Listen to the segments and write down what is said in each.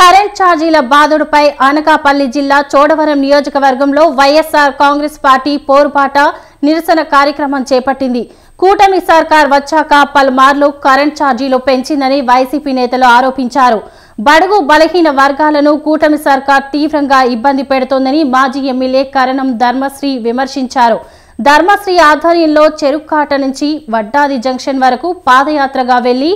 Current ఛార్జీల బాదుడుపై అనకాపల్లి జిల్లా చోడవరం నియోజకవర్గంలో వైఎస్ఆర్ కాంగ్రెస్ పార్టీ పోరుబాట నిరసన కార్యక్రమం చేపట్టింది. కూటమి సర్కార్ వచ్చాక పలుమార్లు కరెంట్ ఛార్జీలు పెంచిందని వైసీపీ నేతలు ఆరోపించారు. బడుగు బలహీన వర్గాలను కూటమి సర్కార్ తీవ్రంగా ఇబ్బంది పెడుతోందని మాజీ ఎమ్మెల్యే కరణం ధర్మశ్రీ విమర్శించారు. ధర్మశ్రీ ఆధ్వర్యంలో చెరుక్కాట నుంచి వడ్డాది జంక్షన్ వరకు పాదయాత్రగా వెళ్లి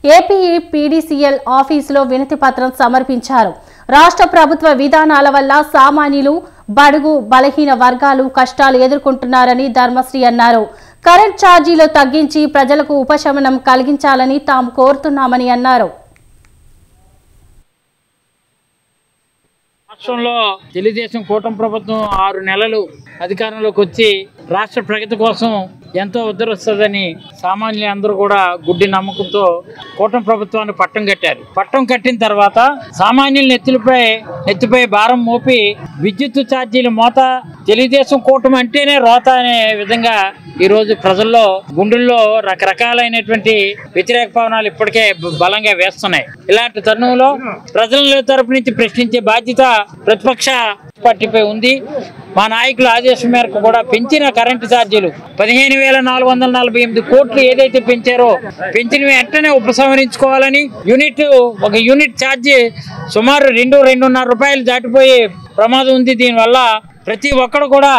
ఏపీ పీడీసీఎల్ ఆఫీసులో వినతి పత్రం సమర్పించారు. రాష్ట్ర ప్రభుత్వ విధానాల వల్ల సామాన్యులు, బడుగు బలహీన వర్గాలు కష్టాలు ఎదుర్కొంటున్నారని ధర్మశ్రీ అన్నారు. కరెంట్ ఛార్జీలు తగ్గించి ప్రజలకు ఉపశమనం కలిగించాలని తాము కోరుతున్నామని అన్నారు. రాష్ట్రంలో తెలుగుదేశం కూటమి ప్రభుత్వం 6 నెలలు అధికారంలోకి వచ్చి రాష్ట్ర ప్రగతి కోసం ఎంతో ఉద్ధరిస్తుందని సామాన్యులందరూ కూడా గుడ్డి నమ్మకంతో కూటమి ప్రభుత్వాన్ని పట్టం కట్టారు. పట్టం కట్టిన తర్వాత సామాన్యుల నెత్తిపై భారం మోపి విద్యుత్ ఛార్జీలు మోత, తెలుగుదేశం కూటమి అంటేనే రోత అనే విధంగా ఈరోజు ప్రజల్లో గుండెల్లో రకరకాలైనటువంటి వ్యతిరేక భావనాలు ఇప్పటికే బలంగా వేస్తున్నాయి. ఇలాంటి తరుణంలో ప్రజల తరపు నుంచి ప్రశ్నించే బాధ్యత ప్రతిపక్ష పార్టీపై ఉంది. మా నాయకుల ఆదేశం మేరకు కూడా పెంచిన కరెంటు ఛార్జీలు 15,448 కోట్లు ఏదైతే పెంచారో పెంచిన వెంటనే ఉపసంహరించుకోవాలని, ఒక యూనిట్ ఛార్జీ సుమారు 2-2.5 రూపాయలు దాటిపోయే ప్రమాదం ఉంది. దీనివల్ల ప్రతి ఒక్కరు కూడా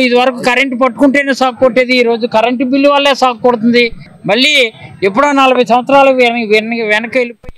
ఇది వరకు కరెంటు పట్టుకుంటేనే సాగు కొట్టేది, ఈరోజు కరెంటు బిల్లు వల్లే సాగు కొడుతుంది. మళ్ళీ ఎప్పుడో 40 సంవత్సరాలు వెనక్కి వెళ్ళిపోయి